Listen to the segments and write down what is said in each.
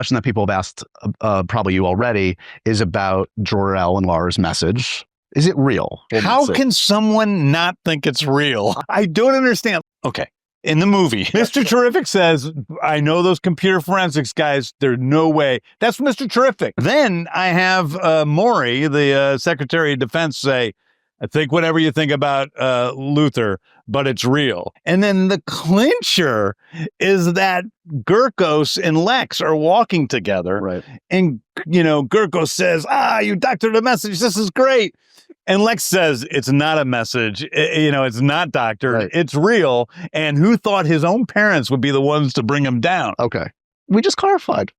question that people have asked, probably you already, is about Jor-El and Lara's message. Is it real? How can someone not think it's real? I don't understand. Okay. In the movie, Mr. Terrific says, I know those computer forensics guys. There's no way. That's Mr. Terrific. Then I have Maury, the Secretary of Defense, say, I think whatever you think about Luther, but it's real. And then the clincher is that Gurkos and Lex are walking together. Right. And, Gurkos says, you doctored a message. This is great. And Lex says, it's not a message. It's not doctored. Right. It's real. And who thought his own parents would be the ones to bring him down? Okay. We just clarified.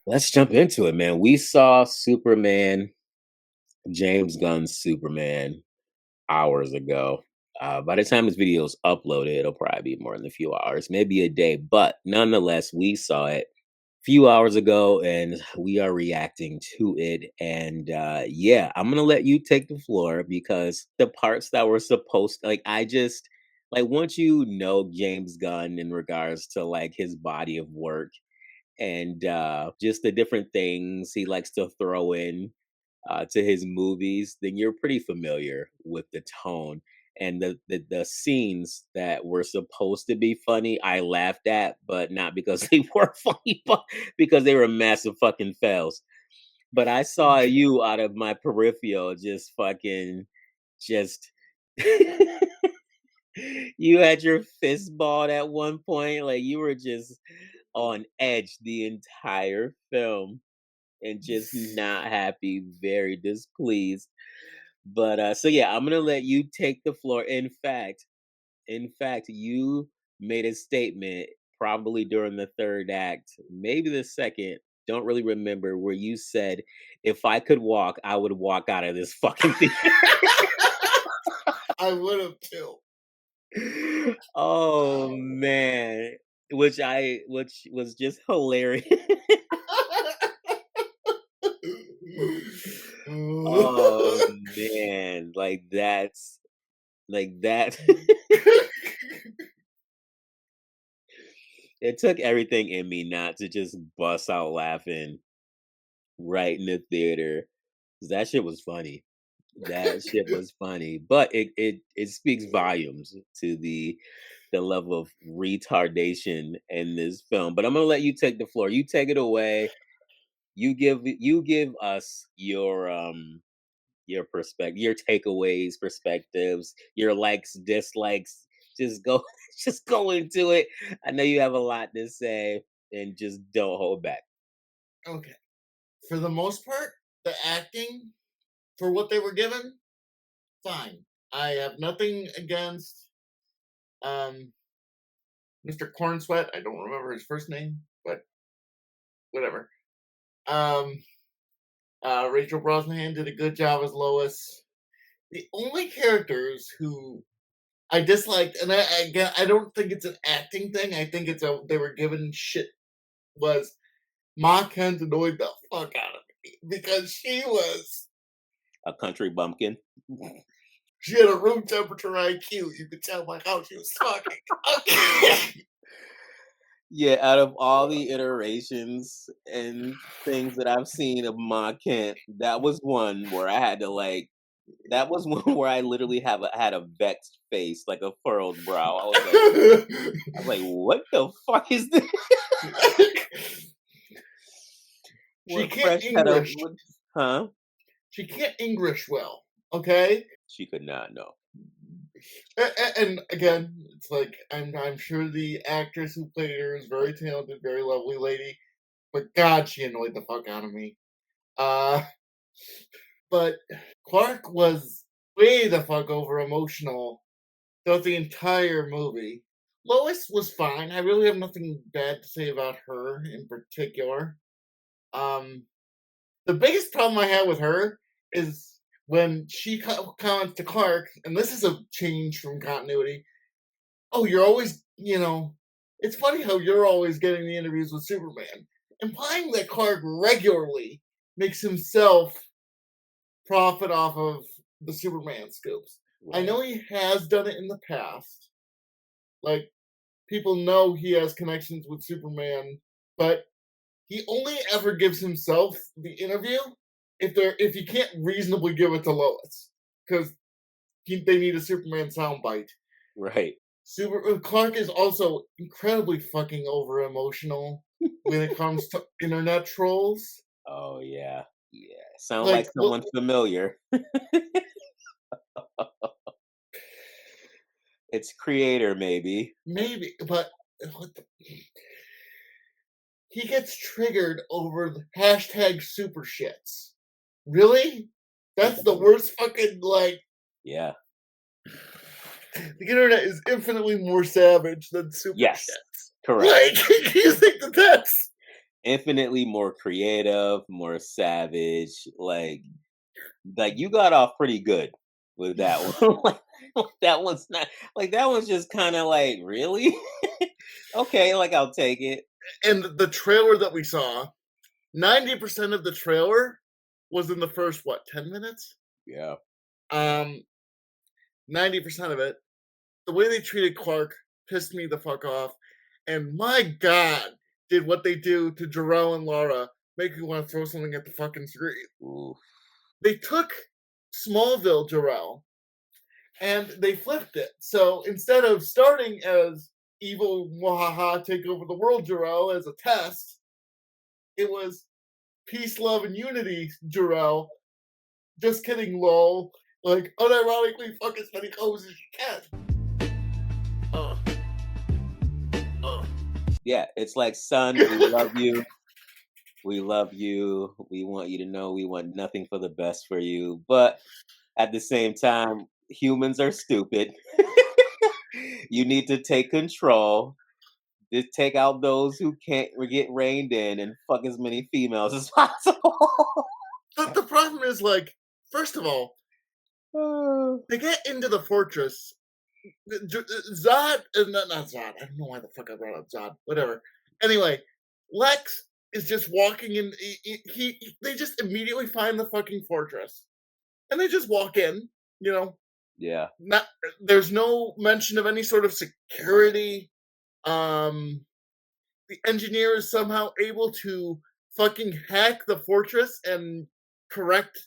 Let's jump into it, man. We saw Superman, James Gunn's Superman, hours ago. By the time this video is uploaded, it'll probably be more than a few hours, maybe a day. But nonetheless, we saw it a few hours ago, and we are reacting to it. And I'm gonna let you take the floor, because the parts that were supposed, once you know James Gunn in regards to like his body of work and just the different things he likes to throw in to his movies, then you're pretty familiar with the tone. And the scenes that were supposed to be funny, I laughed at, but not because they were funny, but because they were massive fucking fails. But I saw you out of my peripheral just you had your fist balled at one point, like you were just on edge the entire film and just not happy, very displeased. But I'm gonna let you take the floor. In fact, you made a statement probably during the third act, maybe the second, don't really remember, where you said, if I could walk, I would walk out of this fucking theater. I would have too. Oh man. Which was just hilarious. Oh man, like that. It took everything in me not to just bust out laughing right in the theater. That shit was funny. That shit was funny. But it speaks volumes to the level of retardation in this film. But I'm gonna let you take the floor. You take it away. You give us your perspective, your takeaways, perspectives, your likes, dislikes. Just go just go into it. I know you have a lot to say, and just don't hold back. Okay. For the most part, the acting for what they were given, fine. I have nothing against Mr. Cornsweat. I don't remember his first name, but whatever. Rachel Brosnahan did a good job as Lois. The only characters who I disliked, and I don't think it's an acting thing. I think they were given shit. Was Ma Kent annoyed the fuck out of me because she was a country bumpkin. She had a room temperature IQ. You could tell by how she was talking. Okay. Yeah, out of all the iterations and things that I've seen of Ma Kent, that was one where I had to that was one where I literally had a vexed face, like a furrowed brow. I was like, what the fuck is this? She can't English. Huh? She can't English well, okay? She could not, no. And again, it's like I'm sure the actress who played her is very talented, very lovely lady, but God, she annoyed the fuck out of me. But Clark was way the fuck over emotional throughout the entire movie. Lois was fine. I really have nothing bad to say about her in particular. The biggest problem I had with her is when she comments to Clark, and this is a change from continuity. Oh, you're always, it's funny how you're always getting the interviews with Superman, implying that Clark regularly makes himself profit off of the Superman scoops. Right. I know he has done it in the past. Like, people know he has connections with Superman, but he only ever gives himself the interview if he can't reasonably give it to Lois, because they need a Superman soundbite. Right. Clark is also incredibly fucking over emotional when it comes to internet trolls. Oh yeah. Yeah. Sound like someone familiar. It's creator, maybe. Maybe, but he gets triggered over the hashtag super shits. Really? That's the worst fucking, like... Yeah. The internet is infinitely more savage than super Yes. shits. Correct. Like, you think that's... Infinitely more creative, more savage. Like you got off pretty good with that one. That one's not like that one's just kind of like, really? Okay, like I'll take it. And the trailer that we saw, 90% of the trailer was in the first 10 minutes? Yeah. 90% of it, the way they treated Clark pissed me the fuck off. And my God, did what they do to Jor-El and Lara make you want to throw something at the fucking screen. Ooh. They took Smallville Jor-El and they flipped it. So instead of starting as evil, wahaha, take over the world Jor-El as a test, it was peace, love, and unity Jor-El. Just kidding, lol. Like, unironically fuck as many hoes as you can. Yeah, it's like, son, we love you. We love you. We want you to know we want nothing for the best for you. But at the same time, humans are stupid. You need to take control. Just take out those who can't get reined in and fuck as many females as possible. The problem is, like, first of all, they get into the fortress. Zod, not Zod. I don't know why the fuck I brought up Zod. Whatever. Anyway, Lex is just walking in. They just immediately find the fucking fortress, and they just walk in. You know. Yeah. There's no mention of any sort of security. The engineer is somehow able to fucking hack the fortress and correct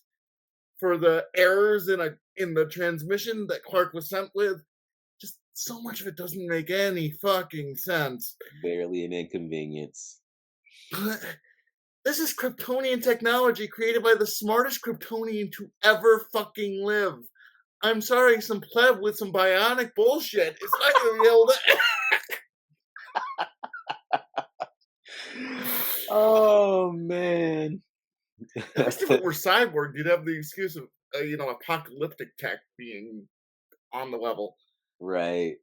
for the errors in the transmission that Clark was sent with. Just so much of it doesn't make any fucking sense. Barely an inconvenience. This is Kryptonian technology created by the smartest Kryptonian to ever fucking live. I'm sorry, some pleb with some bionic bullshit is not going to be able to... Oh, man. At least if it were Cyborg, you'd have the excuse of, apocalyptic tech being on the level. Right.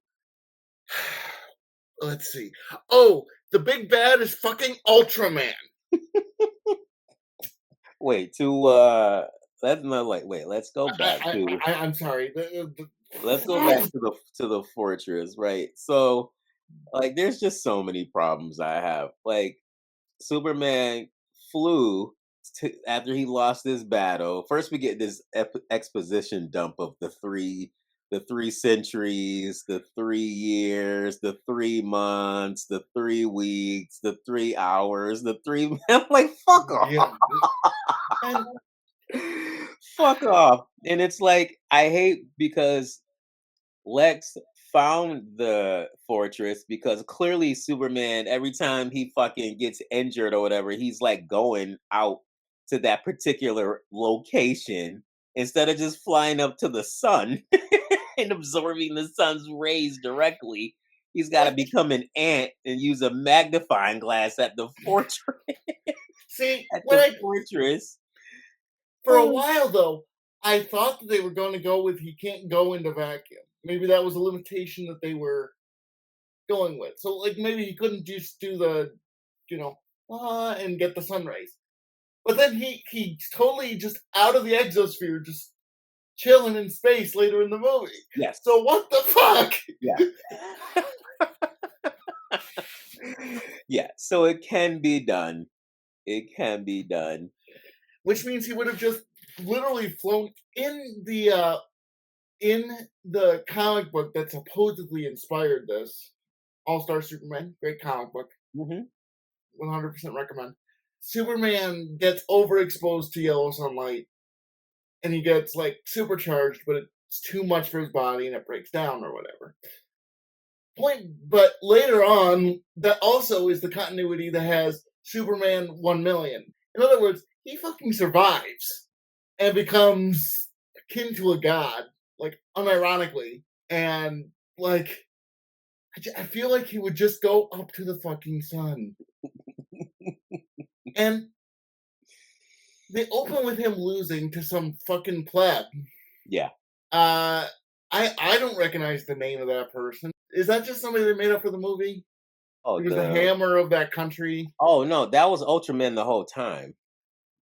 Let's see. Oh, the big bad is fucking Ultraman. Wait, let's not let's go back to... I'm sorry. Let's go back to the fortress, right? So, like, there's just so many problems I have. Like, Superman flew after he lost this battle. First, we get this exposition dump of the three centuries, the 3 years, the 3 months, the 3 weeks, the 3 hours, the 3. I'm like, fuck off. Yeah. Fuck off. And it's like, I hate because Lex found the fortress because clearly Superman, every time he fucking gets injured or whatever, he's like going out to that particular location instead of just flying up to the sun and absorbing the sun's rays directly. He's got to become an ant and use a magnifying glass at the fortress. See, fortress. For a while, though, I thought that they were going to go with he can't go into vacuum. Maybe that was a limitation that they were going with. So, like, maybe he couldn't just do the, and get the sun rays. But then he's totally just out of the exosphere, just chilling in space later in the movie. Yes. So what the fuck? Yeah. Yeah. So it can be done. It can be done. Which means he would have just literally flown in the comic book that supposedly inspired this. All-Star Superman, great comic book, Mm-hmm. 100% recommend. Superman gets overexposed to yellow sunlight, and he gets like supercharged, but it's too much for his body, and it breaks down or whatever. But later on, that also is the continuity that has Superman 1,000,000. In other words, he fucking survives and becomes akin to a god, like unironically, and like I feel like he would just go up to the fucking sun. And they open with him losing to some fucking pleb. Yeah. I don't recognize the name of that person. Is that just somebody they made up for the movie? Oh, He was the hammer of that country. Oh no, that was Ultraman the whole time.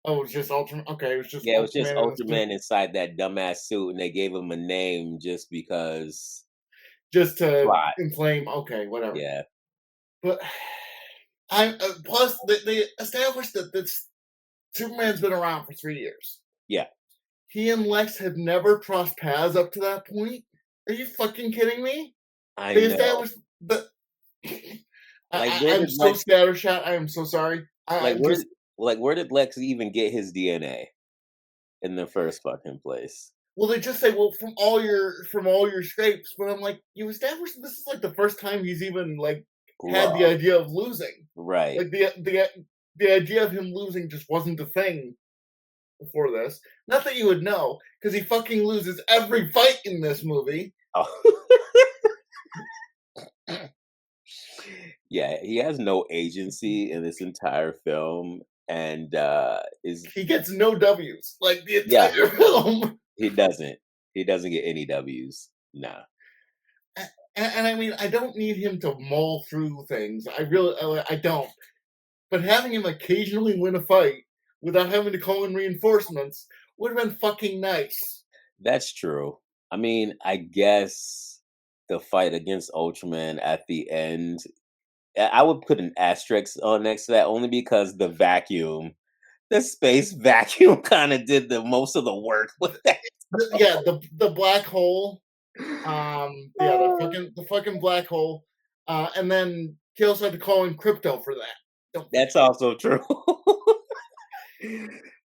Oh, it was just Ultraman. Okay, it was just Yeah, it was just Ultraman Ultraman inside that dumbass suit, and they gave him a name just because. just to Plot. inflame. Okay, whatever. Yeah. But plus they established that this Superman's been around for 3 years. Yeah. He and Lex had never crossed paths up to that point. Are you fucking kidding me? I They know. established that. Where I'm did so scattershot. I am so sorry. where did Lex even get his DNA in the first fucking place? Well, they just say, well, from all your scrapes, but I'm like, you established this is like the first time he's even like had the idea of losing. Right. Like the idea of him losing just wasn't a thing before this. Not that you would know, because he fucking loses every fight in this movie. Oh. Yeah, he has no agency in this entire film, and he gets no W's like the entire film. He doesn't. He doesn't get any W's. Nah. And I mean, I don't need him to mull through things. I don't. But having him occasionally win a fight without having to call in reinforcements would have been fucking nice. That's true. I mean, I guess the fight against Ultraman at the end, I would put an asterisk on next to that only because the space vacuum kind of did the most of the work with that. The black hole. The fucking black hole. And then he also had to call in Crypto for that. That's also true.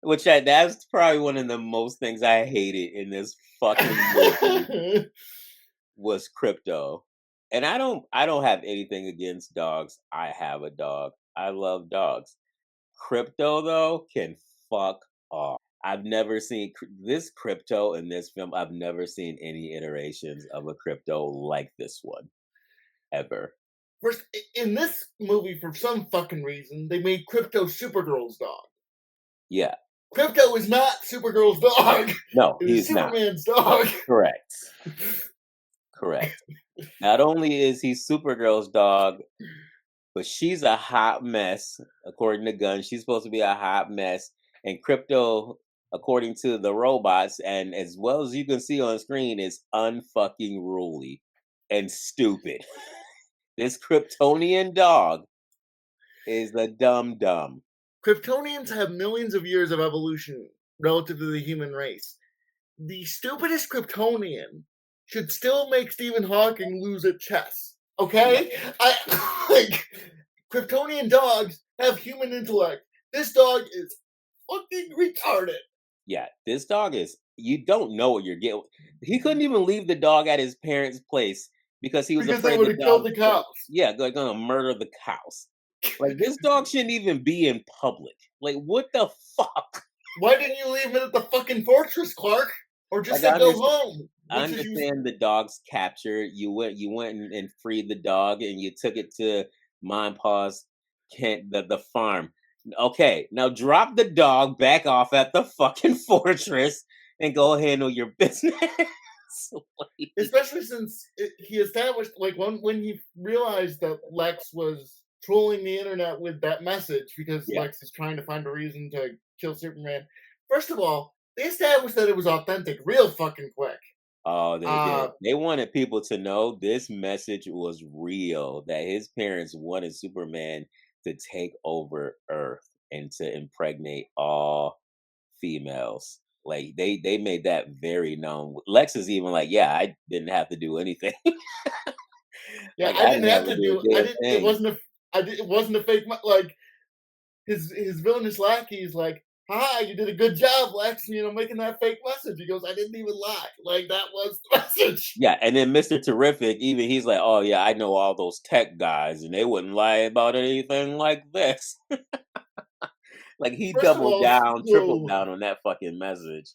That's probably one of the most things I hated in this fucking movie was Crypto. And I don't have anything against dogs. I have a dog. I love dogs. Crypto though can fuck off. I've never seen this Crypto in this film. I've never seen any iterations of a Crypto like this one ever. First, in this movie, for some fucking reason, they made Crypto Supergirl's dog. Yeah. Crypto is not Supergirl's dog. No, he's Superman's dog. Correct. Not only is he Supergirl's dog, but she's a hot mess, according to Gunn. She's supposed to be a hot mess. And Crypto, according to the robots, and as well as you can see on screen, is unfucking ruly and stupid. This Kryptonian dog is a dumb. Kryptonians have millions of years of evolution relative to the human race. The stupidest Kryptonian should still make Stephen Hawking lose at chess. Okay? Kryptonian dogs have human intellect. This dog is fucking retarded. Yeah, this dog is. You don't know what you're getting. He couldn't even leave the dog at his parents' place because he was afraid they would have killed the cows. Yeah, they're gonna murder the cows. Like this dog shouldn't even be in public. Like what the fuck? Why didn't you leave it at the fucking fortress, Clark? Or just go home? I understand the dog's capture. You went and freed the dog, and you took it to Mom and Pa's the farm. Okay, now drop the dog back off at the fucking fortress and go handle your business. Especially since he established, like, when he realized that Lex was trolling the internet with that message because Lex is trying to find a reason to kill Superman. First of all, they established that it was authentic real fucking quick. Oh, they did. They wanted people to know this message was real, that his parents wanted Superman to take over Earth and to impregnate all females. Like they made that very known. Lex is even like, yeah, I didn't have to do anything. Yeah, Like I I didn't didn't have have to to do do a it. I damn didn't. It thing. wasn't a. It wasn't a fake. Like his villainous lackey is like, "Hi, you did a good job, Lex. Making that fake message." He goes, "I didn't even lie. Like that was the message." Yeah, and then Mr. Terrific, even he's like, "Oh yeah, I know all those tech guys, and they wouldn't lie about anything like this." Like he First of doubled all, down, tripled down on that fucking message.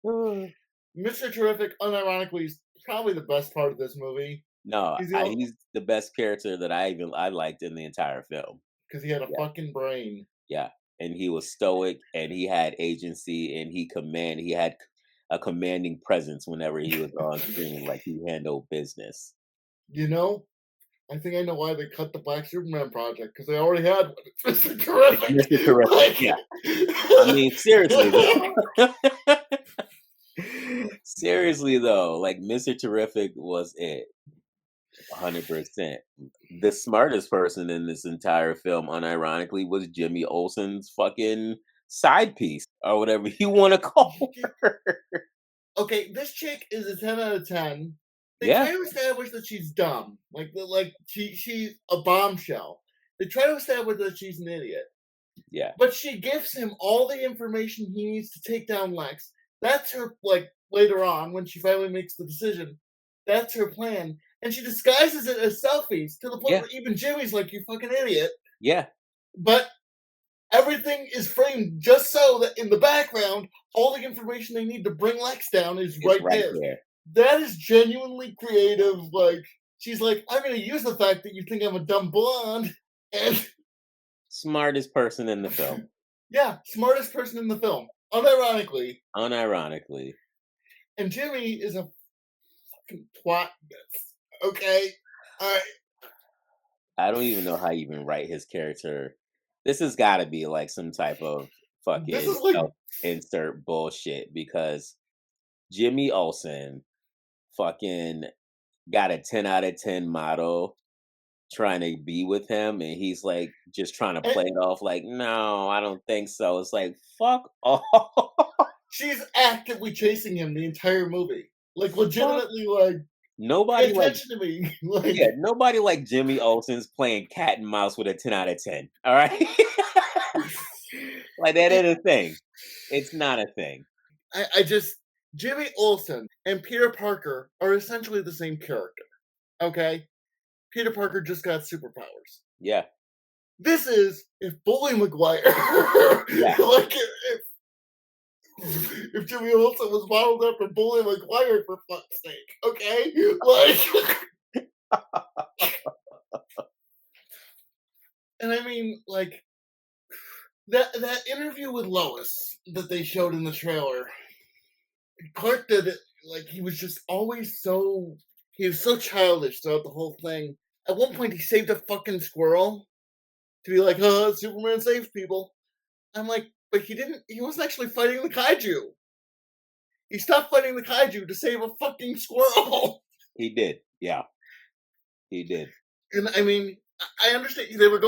Mr. Terrific, unironically, is probably the best part of this movie. No, He's the only he's the best character that I liked in the entire film. because he had a Yeah, fucking brain. yeah, and he was stoic, and he had agency, and he had a commanding presence whenever he was on screen. Like he handled business. You know, I think I know why they cut the Black Superman project because they already had one. It's Mr. Terrific. Mr. Terrific. Like, Yeah, I mean seriously though. Seriously though, like Mr. Terrific was it. 100%. The smartest person in this entire film, unironically, was Jimmy Olsen's fucking side piece or whatever you want to call her. okay, this chick is a 10 out of 10. They Yeah, try to establish that she's dumb, like she's a bombshell. They try to establish that she's an idiot, yeah, but she gives him all the information he needs to take down Lex. That's her, like, later on when she finally makes the decision. That's her plan, and she disguises it as selfies to the point yeah, where even Jimmy's like, "You fucking idiot." yeah. But everything is framed just so that in the background, all the information they need to bring Lex down is It's right right there. there. That is genuinely creative. Like, she's like, "I'm going to use the fact that you think I'm a dumb blonde," and Smartest person in the film, yeah, smartest person in the film, unironically. unironically. And Jimmy is a fucking twat. Okay, all right. I don't even know how you even write his character. This has got to be like some type of This fucking is like, self-insert bullshit because Jimmy Olsen fucking got a 10 out of 10 model trying to be with him, and he's like just trying to and play it off like, no, I don't think so. It's like, fuck off. she's actively chasing him the entire movie. Like, Fuck. legitimately, like, pay Nobody like, attention to me. Like, yeah, nobody like Jimmy Olsen's playing cat and mouse with a 10 out of 10. All right. Like that ain't a thing. It's not a thing. I just, Jimmy Olsen and Peter Parker are essentially the same character. Okay? Peter Parker just got superpowers. Yeah. This is if Bully McGuire, Yeah. like if Jimmy Olsen was modeled after Bully McGuire, for fuck's sake, okay? Like, and I mean, like, that interview with Lois that they showed in the trailer, Clark did it, like, he was just always so, he was so childish throughout the whole thing. At one point, he saved a fucking squirrel to be like, Superman saves people. I'm like, but he wasn't actually fighting the kaiju. He stopped fighting the kaiju to save a fucking squirrel. He did. Yeah. He did. And I mean, I understand they were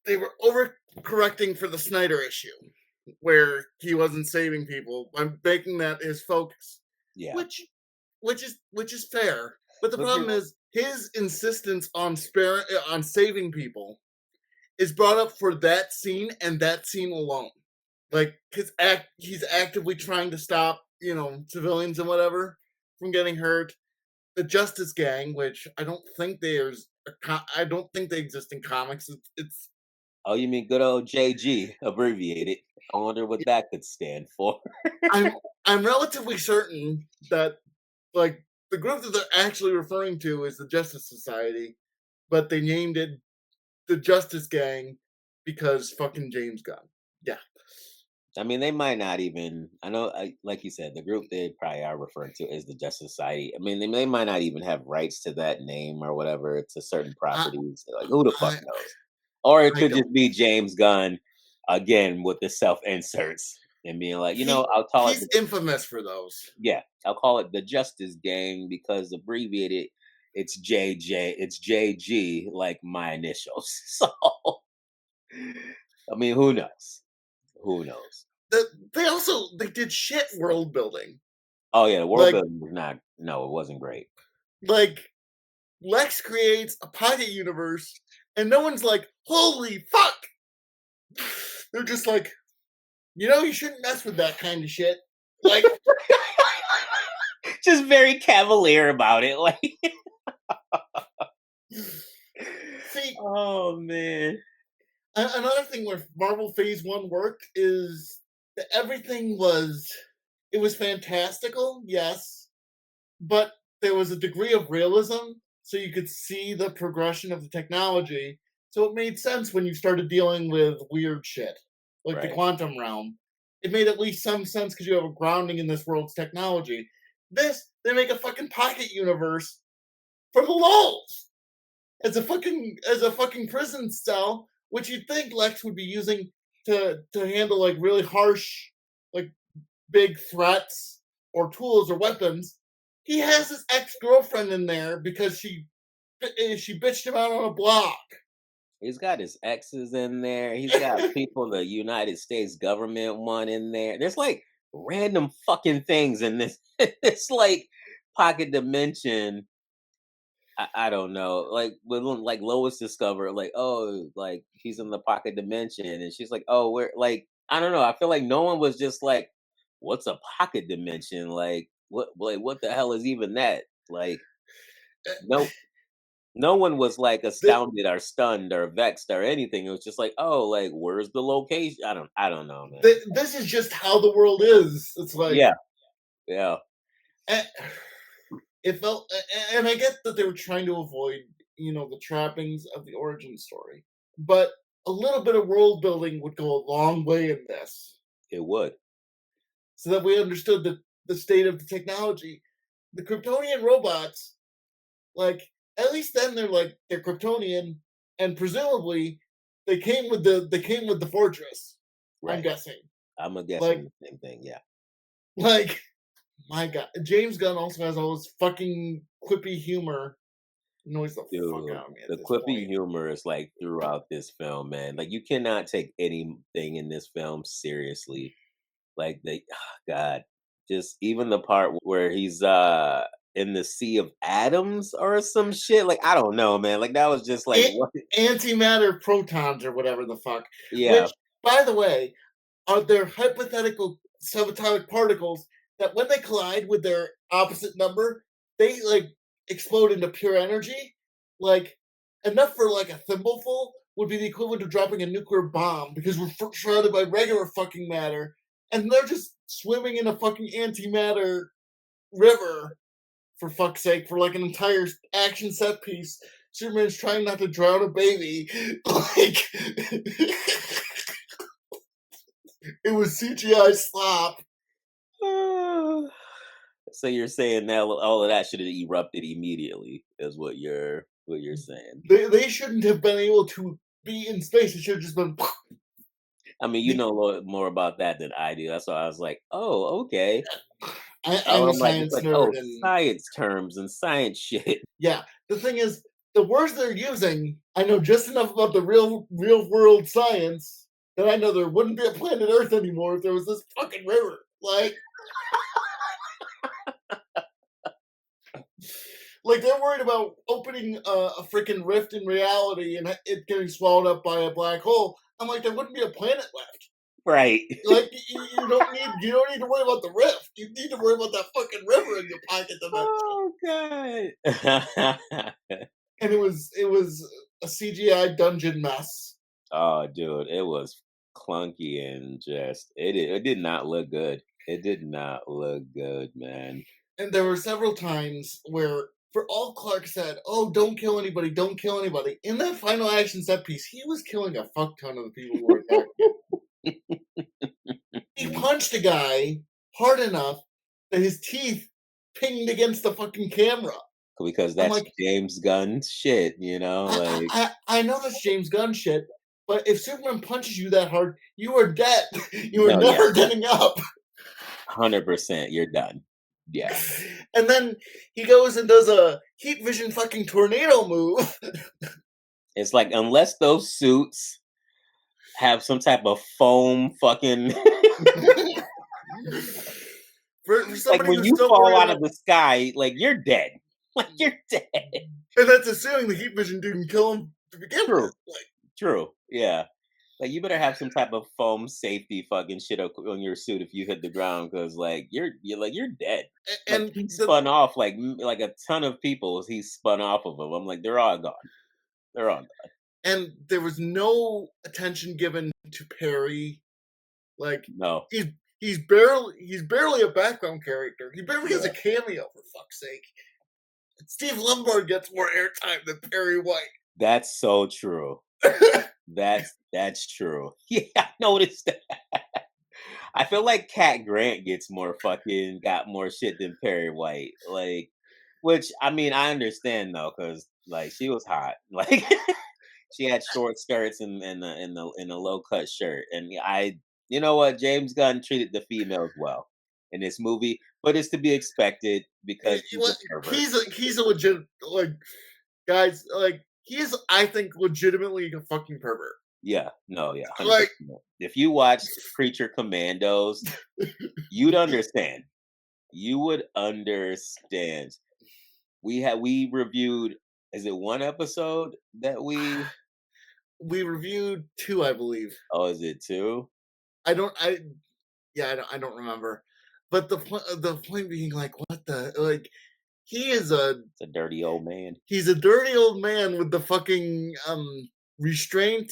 they were overcorrecting for the Snyder issue, where he wasn't saving people. I'm making that his focus. Yeah. Which is fair. But the But problem is his insistence on saving people is brought up for that scene and that scene alone. Like he's actively trying to stop, civilians and whatever from getting hurt. The Justice Gang, which I don't think I don't think they exist in comics. It's Oh, you mean good old JG abbreviated? I wonder what that could stand for. I'm relatively certain that, like, the group that they're actually referring to is the Justice Society, but they named it the Justice Gang because fucking James Gunn. Yeah. I mean, they might not even. I know, like you said, the group they probably are referring to is the Justice Society. I mean, they might not even have rights to that name or whatever to certain I, properties. Like, who the fuck I, knows? Or it I could don't. just be James Gunn again with the self inserts and being like, I'll call it. He's infamous for those. Yeah, I'll call it the Justice Gang because abbreviated, it's JJ, it's JG, like my initials. So, I mean, who knows? Who knows? They did shit world building. Oh yeah, the world Like, building was not. No, it wasn't great. like Lex creates a pocket universe, and no one's like, holy fuck! They're just like, you shouldn't mess with that kind of shit. Like, just very cavalier about it. Like, see, oh man. Another thing where Marvel Phase 1 worked is that everything was fantastical, yes, but there was a degree of realism, so you could see the progression of the technology. So it made sense when you started dealing with weird shit, like the quantum realm. It made at least some sense because you have a grounding in this world's technology. This, they make a fucking pocket universe for the lulz. As a fucking prison cell, which you'd think Lex would be using to handle like really harsh, like big threats or tools or weapons. He has his ex-girlfriend in there because she bitched him out on a block. He's got his exes in there. He's got people the United States government one in there. There's like random fucking things in this this like pocket dimension. I don't know. Like when like Lois discovered, like, oh, like he's in the pocket dimension, and she's like, oh, we're like, I don't know. I feel like no one was just like, what's a pocket dimension? Like what the hell is even that? Like, no no one was like astounded or stunned or vexed or anything. It was just like, oh, like where's the location? I don't know, man. This is just how the world is. It's like, yeah. It felt, and I get that they were trying to avoid, the trappings of the origin story, but a little bit of world building would go a long way in this. It would, so that we understood the state of the technology. The Kryptonian robots, like, at least then they're Kryptonian, and presumably they came with the fortress. Right. I'm guessing. I'm guessing the same thing. Yeah. Like, my God, James Gunn also has all this fucking quippy humor. Annoys the fuck out of me. The quippy humor is like throughout this film, man. Like you cannot take anything in this film seriously. Like God, just even the part where he's in the Sea of Atoms or some shit. Like I don't know, man. Like that was just like antimatter protons or whatever the fuck. Yeah. Which, by the way, are there hypothetical subatomic particles that when they collide with their opposite number, they like explode into pure energy? Like enough for like a thimbleful would be the equivalent of dropping a nuclear bomb because we're surrounded by regular fucking matter, and they're just swimming in a fucking antimatter river. For fuck's sake, for like an entire action set piece, Superman's trying not to drown a baby. Like, it was CGI slop. So you're saying now all of that should have erupted immediately, is what you're saying. They shouldn't have been able to be in space. It should have just been. I mean, you know a little more about that than I do. That's why I was like, oh, okay. I'm a science nerd. Science terms and science shit. Yeah, the thing is, the words they're using, I know just enough about the real world science that I know there wouldn't be a planet Earth anymore if there was this fucking river. Like they're worried about opening a freaking rift in reality and it getting swallowed up by a black hole. I'm like, there wouldn't be a planet left. Right. Like you don't need to worry about the rift. You need to worry about that fucking river in your pocket dimension. Oh god. And it was a CGI dungeon mess. Oh dude, it was clunky and just it did not look good. It did not look good, man. And there were several times where for all Clark said, oh, don't kill anybody, don't kill anybody. In that final action set piece, he was killing a fuck ton of the people who were attacking him. He punched a guy hard enough that his teeth pinged against the fucking camera. Because that's like, James Gunn shit, you know? I know that's James Gunn shit, but if Superman punches you that hard, you are dead. You are never getting up. 100%, you're done. Yeah. And then he goes and does a heat vision fucking tornado move. It's like, unless those suits have some type of foam fucking for like when you fall out of the sky, like you're dead. Like you're dead. And that's assuming the heat vision didn't kill him to begin True. with. Like, True. Yeah. Like you better have some type of foam safety fucking shit on your suit if you hit the ground, because like you're dead. Like and he the spun off like a ton of people. He spun off of them. I'm like, they're all gone. They're all gone. and there was no attention given to Perry. Like No. he's barely a background character. He barely has a cameo, for fuck's sake. Steve Lombard gets more airtime than Perry White. That's so true. That's true. Yeah, I noticed that. I feel like Cat Grant got more shit than Perry White. Like, which I mean, I understand though, because like she was hot. Like she had short skirts and a low cut shirt. And you know what, James Gunn treated the females well in this movie, but it's to be expected because he's a pervert. He's a legit, like, guys, like, he's, I think, legitimately a fucking pervert. Yeah, no, yeah, 100%. Like, If you watched Creature Commandos, you'd understand. You would understand. We reviewed, is it one episode that we reviewed 2, I believe. Oh, is it 2? I don't remember. But the point being, like, what the, like, It's a dirty old man. He's a dirty old man with the fucking restraint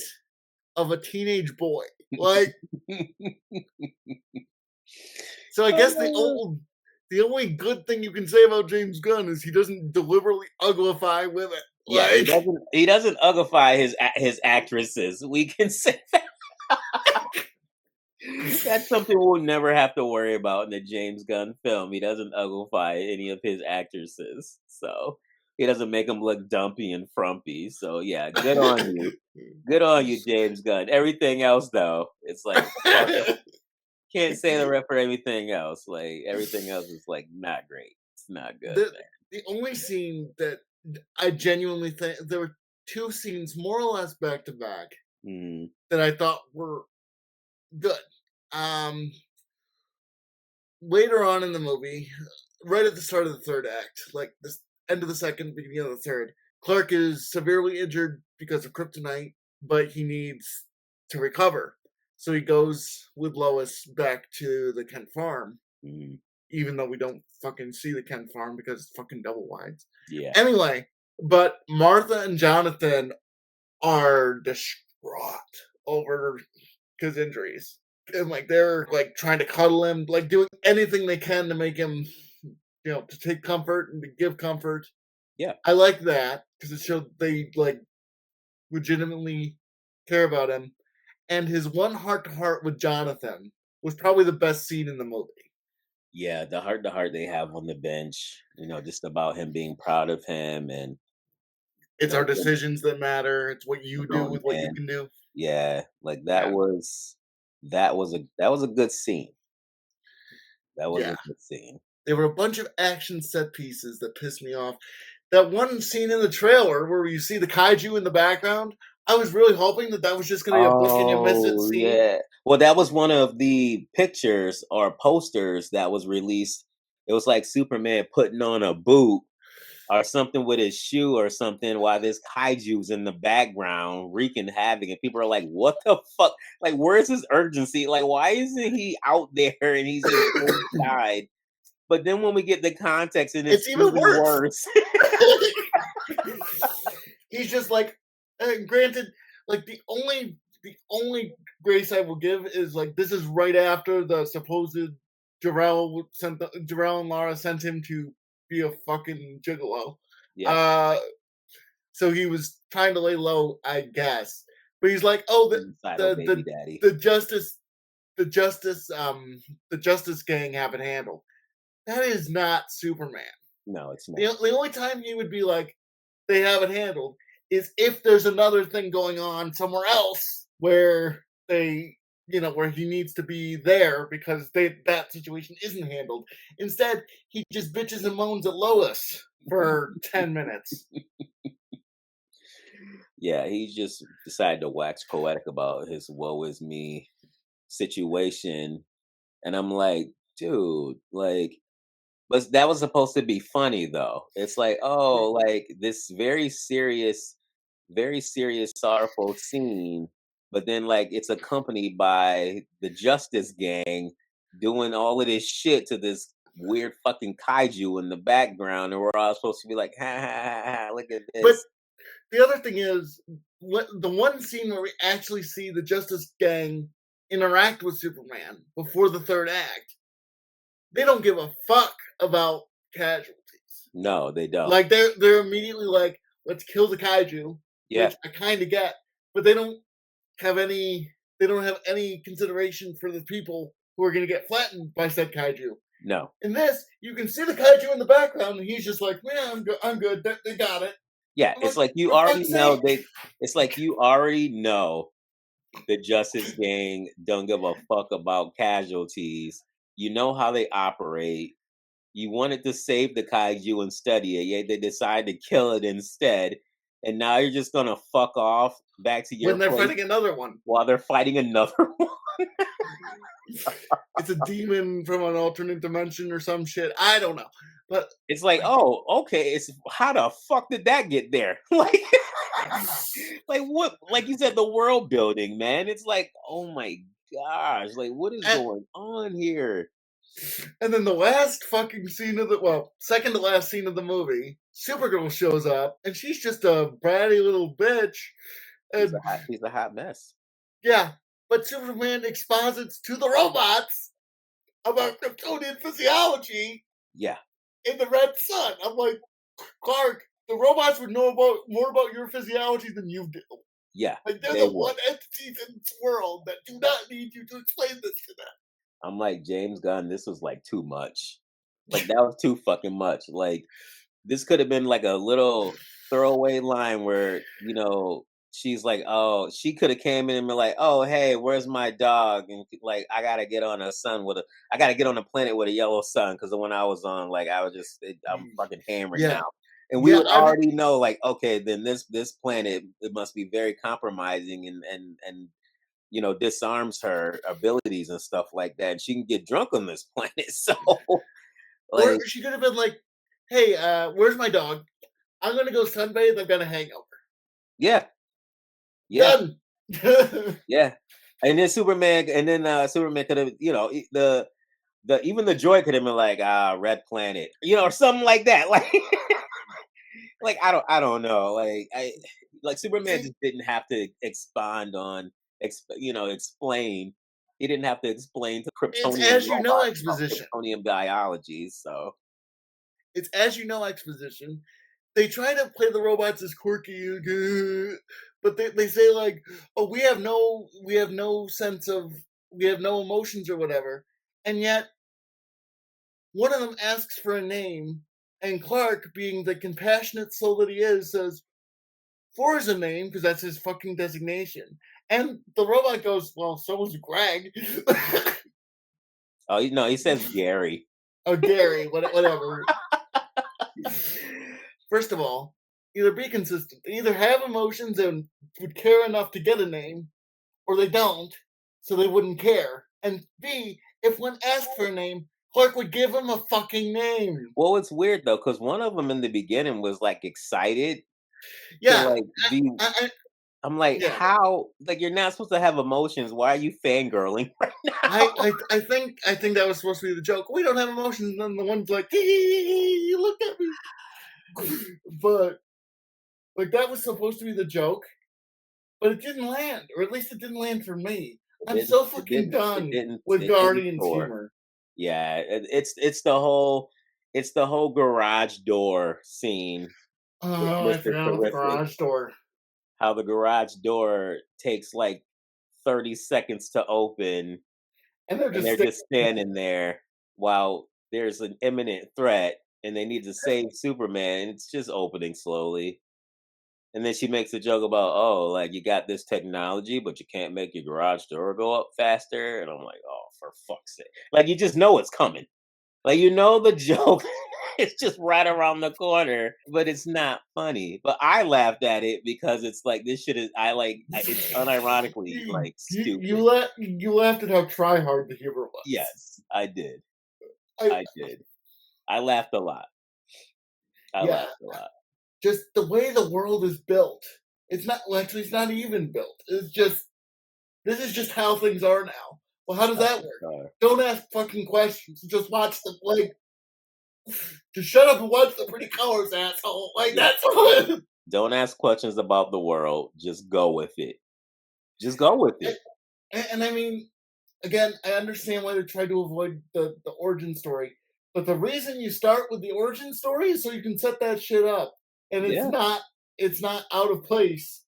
of a teenage boy. Like, so I guess the only good thing you can say about James Gunn is he doesn't deliberately uglify women. Yeah, Like, he doesn't uglify his actresses. We can say that. That's something we'll never have to worry about in the James Gunn film. He doesn't uglify any of his actresses, so he doesn't make them look dumpy and frumpy. So yeah, good on you, good on you, James Gunn. Everything else though, it's like can't say the rep for everything else. Like everything else is like not great. It's not good. The only scene that I genuinely think, there were 2 scenes more or less back to back that I thought were good. Later on in the movie, right at the start of the 3rd act, like the end of the 2nd, beginning of the 3rd, Clark is severely injured because of kryptonite, but he needs to recover. So he goes with Lois back to the Kent farm, even though we don't fucking see the Kent farm because it's fucking double wides. Yeah. Anyway, but Martha and Jonathan are distraught over his injuries. And like they're like trying to cuddle him, like doing anything they can to make him, to take comfort and to give comfort. Yeah, I like that because it showed they like legitimately care about him. And his one heart to heart with Jonathan was probably the best scene in the movie. Yeah, the heart to heart they have on the bench, just about him being proud of him, and it's our decisions that matter. It's what you do with what you can do. Yeah, like that was a good scene. That was a good scene. There were a bunch of action set pieces that pissed me off. That one scene in the trailer where you see the kaiju in the background, I was really hoping that was just going to be a blink and you miss it scene. Yeah. Well, that was one of the pictures or posters that was released. It was like Superman putting on a boot or something with his shoe or something while this kaiju's in the background wreaking havoc, and people are like, what the fuck? Like, where's his urgency? Like, why isn't he out there and he's inside? But then when we get the context, and it's even worse. He's just like, granted, like the only grace I will give is like this is right after the supposed Jarrell and Lara sent him to be a fucking gigolo. Yeah. So he was trying to lay low, I guess. But he's like, oh, the justice gang have it handled. That is not Superman. No, it's not. The only time he would be like, they have it handled, is if there's another thing going on somewhere else where where he needs to be there because that situation isn't handled. Instead, he just bitches and moans at Lois for 10 minutes. Yeah, he just decided to wax poetic about his woe is me situation. And I'm like, dude, like, But that was supposed to be funny though. It's like, oh, like this very serious, sorrowful scene, but then like it's accompanied by the Justice Gang doing all of this shit to this weird fucking kaiju in the background, and we're all supposed to be like, ha ha ha, ha look at But this. the other thing is, the one scene where we actually see the Justice Gang interact with Superman before the third act, they don't give a fuck about casualties. No, they don't. Like they're immediately like, let's kill the kaiju, Yeah. which I kind of get, but they don't have any consideration for the people who are going to get flattened by said kaiju. No. In this, you can see the kaiju in the background, and he's just like, "Man, I'm good. They got it." Yeah, I'm it's like you "For already fuck's know sake." it's like you already know the Justice Gang don't give a fuck about casualties. You know how they operate. You wanted to save the kaiju and study it, yet they decide to kill it instead. And now you're just gonna fuck off back to your When they're place fighting another one, while they're fighting another one. it's a demon from an alternate dimension or some shit. I don't know, but It's like, oh, okay. It's how the fuck did that get there? Like what? Like you said, the world building, man. It's like, oh my gosh, like what is and, going on here? and then the last fucking scene of second to last scene of the movie, Supergirl shows up, and she's just a bratty little bitch. And He's a hot mess. yeah, but Superman exposits to the robots about Kryptonian physiology Yeah, in the red sun. I'm like, Clark, the robots would know more about your physiology than you do. yeah. Like they're They the would. one entities in this world that do not need you to explain this to them. I'm like, James Gunn, this was like too much. Like that was too fucking much. Like this could have been like a little throwaway line where, she's like, oh, she could have came in and been like, oh, hey, where's my dog? And like, I gotta get on I gotta get on a planet with a yellow sun because the one I was on, like, I'm fucking hammered Yeah, now. And we yeah. would already know, like, okay, then this planet it must be very compromising and disarms her abilities and stuff like that. And she can get drunk on this planet. So, like, Or she could have been like, "Hey, where's my dog? I'm gonna go sunbathe. I've got a hangover." yeah, yeah, Done. yeah. And then Superman could have, even the Joy could have been like, Red Planet, or something like that. Like, I don't know. Like Superman just didn't have to explain. He didn't have to explain to It's Kryptonian as you know robots about exposition. Kryptonian biology. So It's as you know exposition. They try to play the robots as quirky, but they say like, "Oh, we have no sense of, we have no emotions or whatever," and yet one of them asks for a name, and Clark, being the compassionate soul that he is, says, "Four is a name because that's his fucking designation." And the robot goes, "Well, so was Greg." oh no, he says Gary. Or Gary, whatever. First of all, either be consistent. They either have emotions and would care enough to get a name, or they don't, so they wouldn't care. And B, if one asked for a name, Clark would give him a fucking name. Well, it's weird though, because one of them in the beginning was like excited to Yeah, like be. I'm like, yeah. how? Like, you're not supposed to have emotions. Why are you fangirling right now? I think that was supposed to be the joke. We don't have emotions, and then the one's like, "You look at me," but like that was supposed to be the joke, but it didn't land, or at least it didn't land for me. I'm so fucking done with It didn't Guardian's score. humor. Yeah, it's the whole garage door scene with Oh, I Mr. forgot about the Terrific. garage door. How the garage door takes like 30 seconds to open, And they're and just they're just standing there while there's an imminent threat, and they need to save Superman. And it's just opening slowly. And then she makes a joke about, oh, like you got this technology, but you can't make your garage door go up faster. And I'm like, oh, for fuck's sake. Like you just know it's coming. Like the joke it's just right around the corner, but it's not funny. But I laughed at it because it's like this shit is it's unironically like stupid. You laughed at how try hard the humor was. Yes, I did. I did. I laughed a lot. I Yeah. laughed a lot. Just the way the world is built. It's not actually. It's not even built. It's just this is just how things are now. Well, how does that work? Don't ask fucking questions. Just watch the Just shut up and watch the pretty colors, asshole. Like that's what. Don't ask questions about the world. Just go with it. Just go with it. And I mean, again, I understand why they try to avoid the origin story, but the reason you start with the origin story is so you can set that shit up, and it's not out of place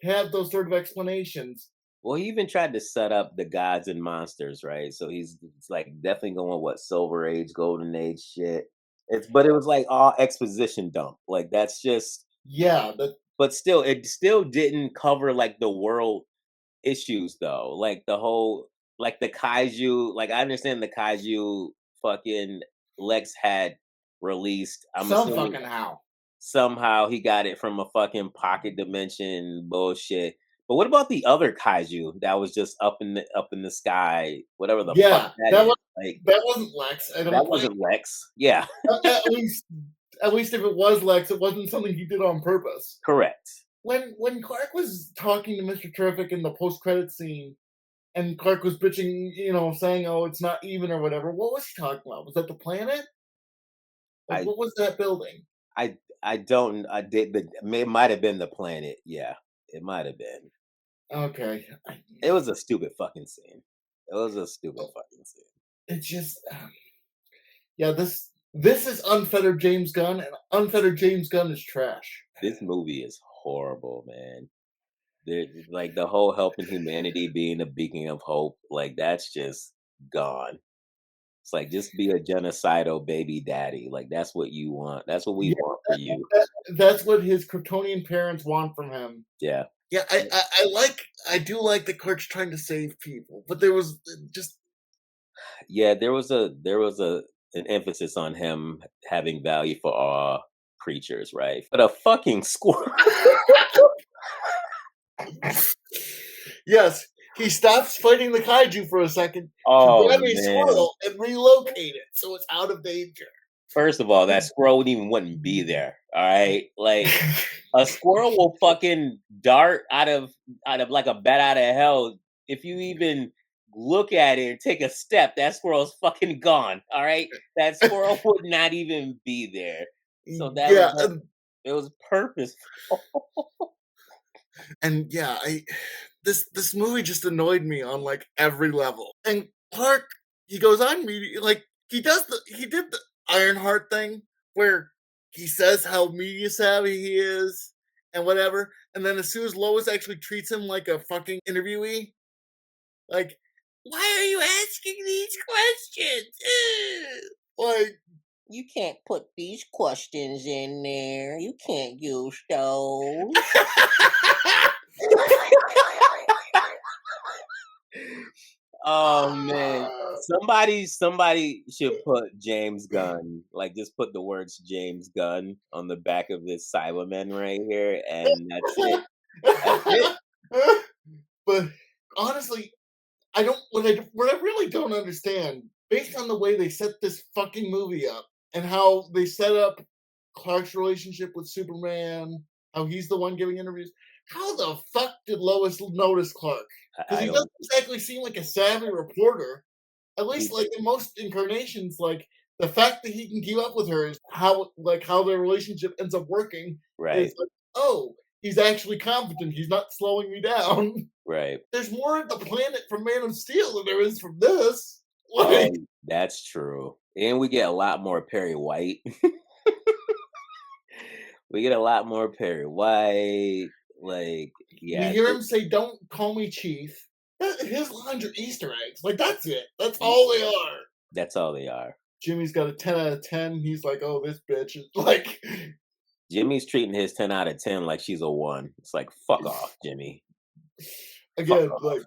to have those sort of explanations. Well, he even tried to set up the gods and monsters, right? So it's like definitely going what Silver Age, Golden Age shit. But it was like all exposition dump. Like that's just Yeah, but still, it still didn't cover like the world issues though. Like the whole like the kaiju. Like I understand the kaiju fucking Lex had released. I'm some assuming fucking how. somehow he got it from a fucking pocket dimension bullshit. But what about the other kaiju that was just up in the sky, whatever the fuck Yeah, that is? Like that wasn't Lex. I that don't think. wasn't Lex. Yeah, At least if it was Lex, it wasn't something he did on purpose. correct. When Clark was talking to Mr. Terrific in the post credit scene, and Clark was bitching, saying, "Oh, it's not even" or whatever. What was he talking about? Was that the planet? Like, I what was that building? I don't I did the it might have been the planet. Yeah, it might have been. Okay, It was a stupid fucking scene. It was a stupid fucking scene. it's just, yeah. This is unfettered James Gunn, and unfettered James Gunn is trash. This movie is horrible, man. Like the whole helping humanity being a beacon of hope, like that's just gone. It's like just be a genocidal baby daddy. Like that's what you want. That's what we Yeah, want for you. that's what his Kryptonian parents want from him. Yeah. Yeah, I do like that Clark's trying to save people, but there was just Yeah, there was a an emphasis on him having value for all creatures, right? But a fucking squirrel. yes, he stops fighting the kaiju for a second to Oh grab a man. squirrel and relocate it so it's out of danger. First of all, that squirrel wouldn't be there. All right. Like a squirrel will fucking dart out of like a bat out of hell. If you even look at it and take a step, that squirrel's fucking gone. All right. That squirrel would not even be there. So that Yeah, was it was purposeful. and yeah, this movie just annoyed me on like every level. And Clark, he goes on media like he did the Ironheart thing where he says how media savvy he is and whatever, and then as soon as Lois actually treats him like a fucking interviewee, like, why are you asking these questions? Like, You can't put these questions in there. You can't use those. Oh man. Somebody should put James Gunn, like just put the words James Gunn on the back of this Cyberman right here, and that's it. That's it. but honestly, what I really don't understand, based on the way they set this fucking movie up and how they set up Clark's relationship with Superman, how he's the one giving interviews. How the fuck did Lois notice Clark? Because I he don't. doesn't exactly seem like a savvy reporter. At least, he- like in most incarnations, like the fact that he can keep up with her is how their relationship ends up working. Right. Is like, oh, he's actually competent. He's not slowing me down. Right. There's more of the planet from Man of Steel than there is from this. Oh, Like, that's true. And we get a lot more Perry White. We get a lot more Perry White. Like, you yeah, hear him say, "Don't call me Chief." His lines are Easter eggs. Like that's it. That's all they are. that's all they are. Jimmy's got a 10 out of 10. He's like, "Oh, this bitch is like." Jimmy's treating his 10 out of 10 like she's a 1. It's like, fuck off, Jimmy. Again, Fuck off.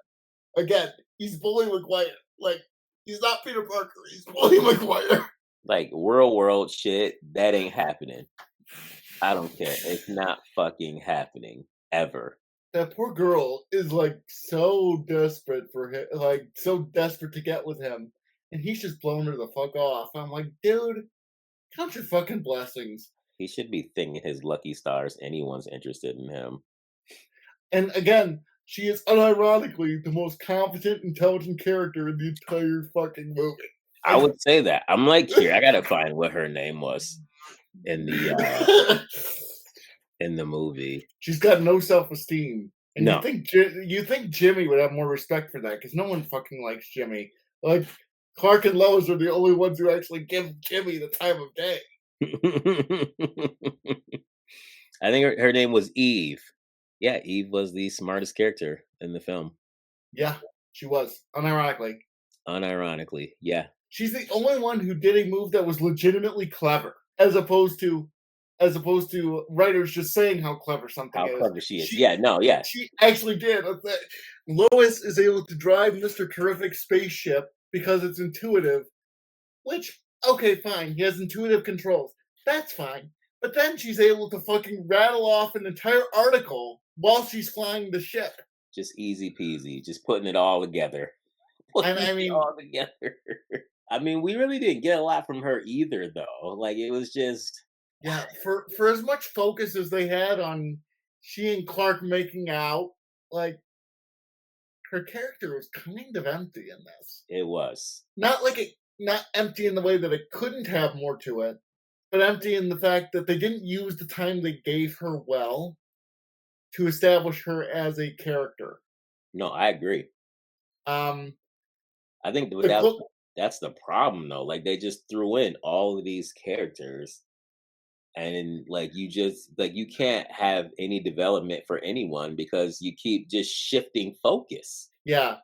like he's Bully McGuire. Like he's not Peter Parker. He's Bully McGuire. Like, world shit, that ain't happening. I don't care. It's not fucking happening. Ever. That poor girl is like so desperate for him, like so desperate to get with him, and he's just blown her the fuck off. I'm like, dude, Count your fucking blessings. He should be thinking his lucky stars anyone's interested in him. And again, she is unironically the most competent, intelligent character in the entire fucking movie. I would say that. I'm like, here, I gotta find what her name was in the movie. She's got no self-esteem. And No. you think Jimmy would have more respect for that, because no one fucking likes Jimmy. Like, Clark and Lois are the only ones who actually give Jimmy the time of day. I think her name was Eve. Yeah, Eve was the smartest character in the film. Yeah, she was, unironically. Unironically, yeah. She's the only one who did a move that was legitimately clever, as opposed to writers just saying how clever something is. How clever she is. Yeah. She actually did. Lois is able to drive Mr. Terrific's spaceship because it's intuitive, which, okay, fine. He has intuitive controls. That's fine. But then she's able to fucking rattle off an entire article while she's flying the ship. Just easy peasy. Just putting it all together. And I mean, all together. I mean, we really didn't get a lot from her either, though. Like, it was just... Yeah, for as much focus as they had on she and Clark making out, like, her character was kind of empty in this. It was. Not empty in the way that it couldn't have more to it, but empty in the fact that they didn't use the time they gave her well to establish her as a character. No, I agree. I think that's the problem, though. Like, they just threw in all of these characters, and like you can't have any development for anyone because you keep just shifting focus. Yeah,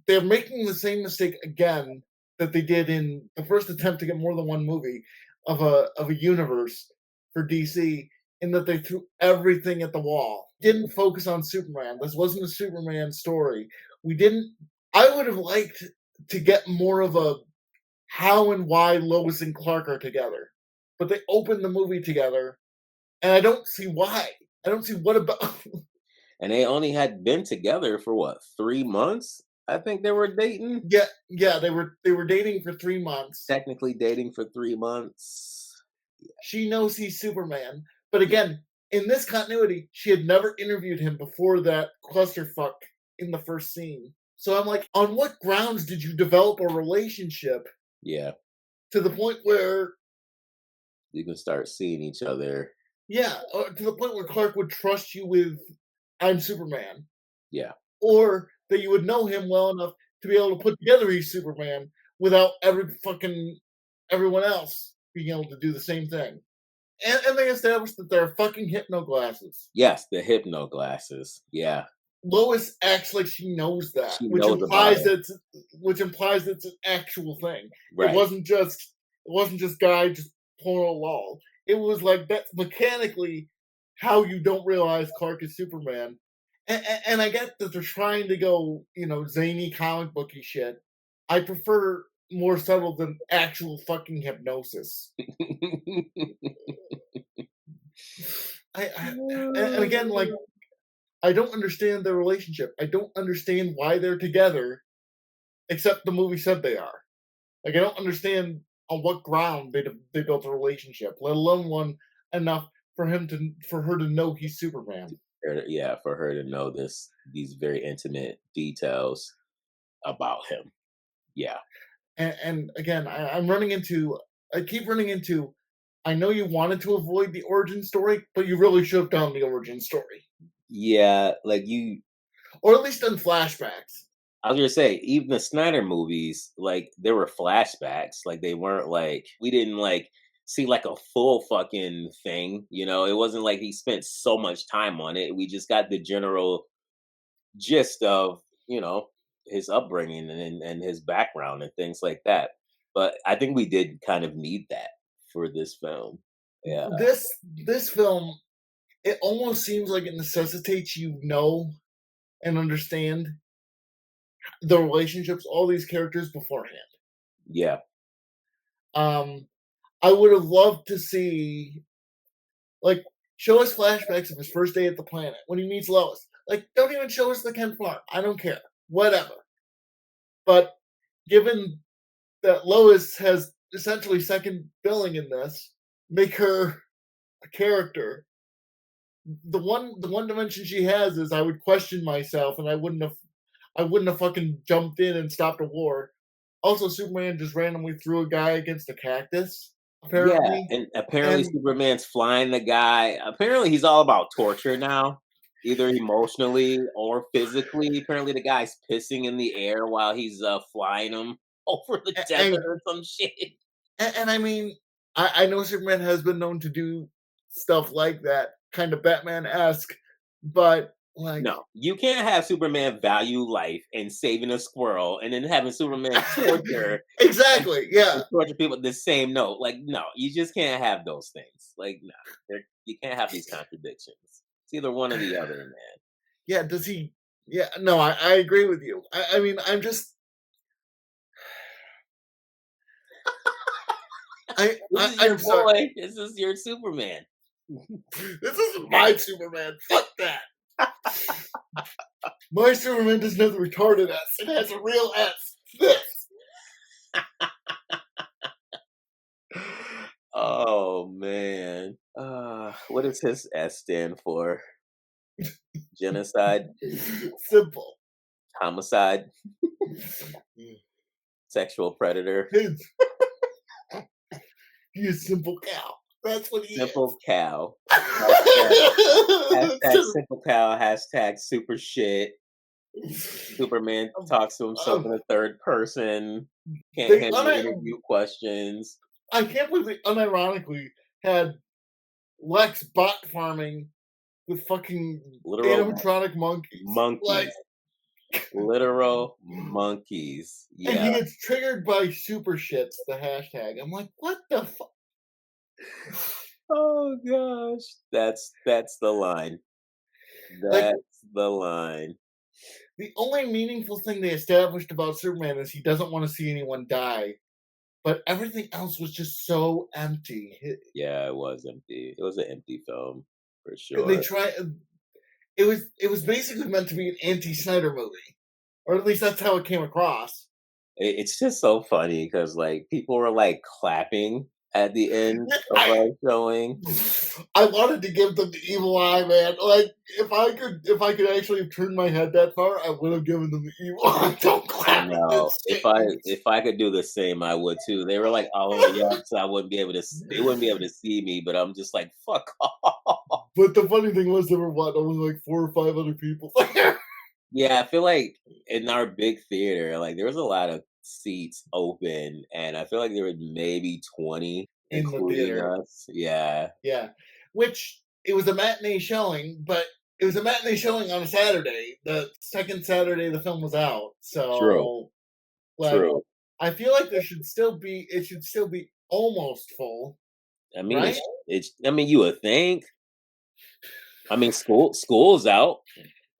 they're making the same mistake again that they did in the first attempt to get more than one movie of a universe for DC, in that they threw everything at the wall. Didn't focus on Superman. This wasn't a Superman story. I would have liked to get more of a how and why Lois and Clark are together. But they opened the movie together, and I don't see why. I don't see what about. And they only had been together for what, 3 months? I think they were dating. Yeah, they were dating for 3 months. Technically dating for 3 months. Yeah. She knows he's Superman, but again, in this continuity, she had never interviewed him before that clusterfuck in the first scene. So I'm like, on what grounds did you develop a relationship? Yeah. To the point where you can start seeing each other. Yeah, to the point where Clark would trust you with I'm Superman. Yeah. Or that you would know him well enough to be able to put together he's Superman without everyone else being able to do the same thing. And they established that there are fucking hypno glasses. Yes, the hypno glasses. Yeah. Lois acts like she knows that, which implies that it's an actual thing. Right. It wasn't just guy just pulling a lol. It was like that's mechanically how you don't realize Clark is Superman. And I get that they're trying to go, zany comic booky shit. I prefer more subtle than actual fucking hypnosis. And again, like, I don't understand their relationship. I don't understand why they're together, except the movie said they are. Like, I don't understand on what ground they built a relationship, let alone one enough for her to know he's Superman. Yeah, for her to know these very intimate details about him. Yeah. And again, I keep running into, I know you wanted to avoid the origin story, but you really should have done the origin story. Yeah, or at least done flashbacks. I was gonna say, even the Snyder movies, like, there were flashbacks. Like, they weren't we didn't see a full fucking thing. It wasn't like he spent so much time on it. We just got the general gist of, his upbringing and his background and things like that. But I think we did kind of need that for this film. Yeah. This film, it almost seems like it necessitates and understand the relationships, all these characters beforehand. Yeah. I would have loved to see, show us flashbacks of his first day at the planet when he meets Lois. Don't even show us the Kent farm. I don't care. Whatever. But given that Lois has essentially second billing in this, make her a character. The one dimension she has is I would question myself, and I wouldn't have fucking jumped in and stopped a war. Also, Superman just randomly threw a guy against a cactus, Yeah, apparently. and apparently And Superman's flying the guy. Apparently he's all about torture now, either emotionally or physically. Apparently the guy's pissing in the air while he's flying him over the desert and or some shit. and I mean, I know Superman has been known to do stuff like that, kind of Batman-esque, but like No, you can't have Superman value life and saving a squirrel, and then having Superman torture exactly, yeah. and torture people at the same note. Like, no, you just can't have those things. Like, no, you can't have these contradictions. It's either one or the other, man. Yeah, does he? Yeah, no, I agree with you. I mean, I'm just, This is I'm your sorry. boy. This is your Superman. This isn't my Superman. Fuck that. My Superman doesn't have the retarded S. It has a real S. This. Oh man. What does his S stand for? Genocide, Simple. homicide, sexual predator, He is simple cow. That's what he simple cow. is. Hashtag simple cow. Hashtag super shit. Superman talks to himself in the third person. Can't They handle interview questions. I can't believe they unironically had Lex bot farming with fucking Literal animatronic monkeys. monkeys. Like, Literal monkeys. and he Yeah. gets triggered by super shits, the hashtag. I'm like, what the fuck? Oh gosh. That's the line. Like, That's the line. the only meaningful thing they established about Superman is he doesn't want to see anyone die. But everything else was just so empty. Yeah, it was empty. It was an empty film for They sure. try. It was basically meant to be an anti-Snyder movie, or at least that's how it came across. It's just so funny because like people were like clapping at the end of our showing. I wanted to give them the evil eye, man. Like if I could actually have turned my head that far, I would have given them the evil eye. Don't clap at No, this if I could do the same, I would too. They were like all over the yard, so I wouldn't be able to. They wouldn't be able to see me, but I'm just like fuck off. But the funny thing was, there were only like 4 or 5 other people there. Yeah, I feel like in our big theater, like there was a lot of seats open, and I feel like there were maybe 20, In the including theater. us. Yeah, Yeah, which it was a matinee showing, but it was a matinee showing on a Saturday. The second Saturday the film was out, true, so like true. I feel like it should still be almost full, I mean, right? it's. I mean, you would think. I mean, school's out,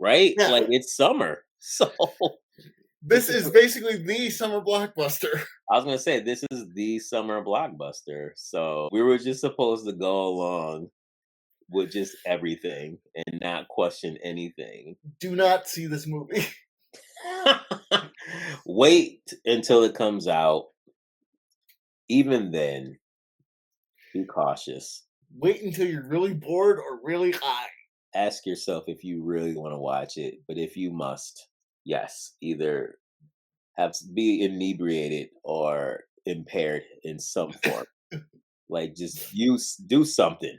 right? Yeah, Like it's summer, so this is basically the summer blockbuster. I was gonna say this is the summer blockbuster. So we were just supposed to go along with just everything and not question anything. Do not see this movie. Wait until it comes out. Even then, be cautious. Wait until you're really bored or really high. Ask yourself if you really want to watch it. But if you must, yes, either be inebriated or impaired in some form. Like just do something.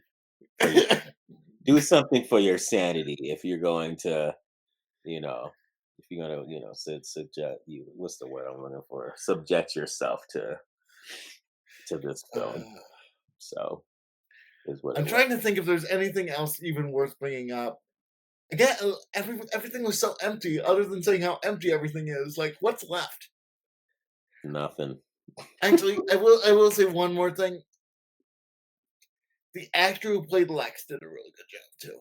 Do something for your sanity if you're going to, if you're gonna, subject you. What's the word I'm looking for? Subject yourself to this film. So is what I'm it was. trying to think if there's anything else even worth bringing up. Again, everything was so empty. Other than saying how empty everything is, like what's left? Nothing. Actually, I will say one more thing. The actor who played Lex did a really good job too.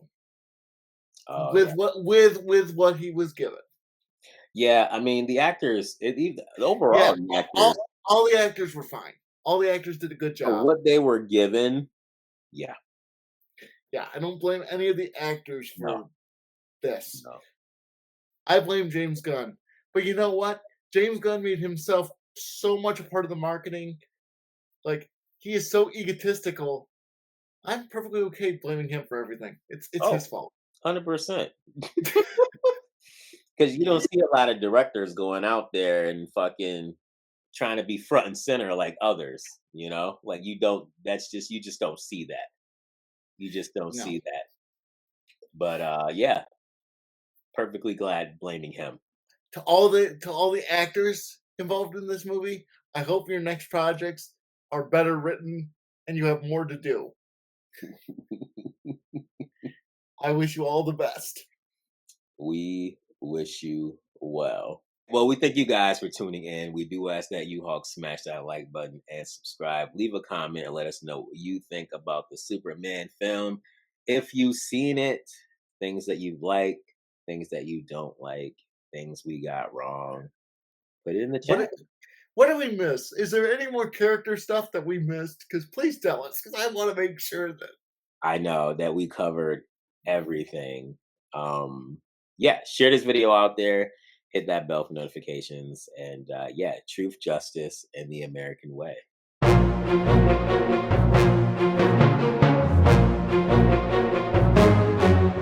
Oh, With what he was given. yeah. I mean, the actors. Overall, the actors. All the actors were fine. All the actors did a good For job. what they were given. Yeah. Yeah, I don't blame any of the actors for this. No. I blame James Gunn. But you know what? James Gunn made himself so much a part of the marketing. Like, he is so egotistical I'm perfectly okay blaming him for everything. It's Oh, his fault. 100%. Because you don't see a lot of directors going out there and fucking trying to be front and center like others, you know? Like you just don't see that. You just don't No. see that. But yeah, perfectly glad blaming him. To all the actors involved in this movie, I hope your next projects are better written and you have more to do. I wish you all the best. We wish you well. Well, we thank you guys for tuning in. We do ask that you Hawks smash that like button and subscribe. Leave a comment and let us know what you think about the Superman film. If you've seen it, things that you like, things that you don't like, things we got wrong. Put it in the chat. What did we miss? Is there any more character stuff that we missed? Because please tell us, because I want to make sure that I know that we covered everything. Yeah, share this video out there. Hit that bell for notifications. And yeah, truth, justice, and the American way.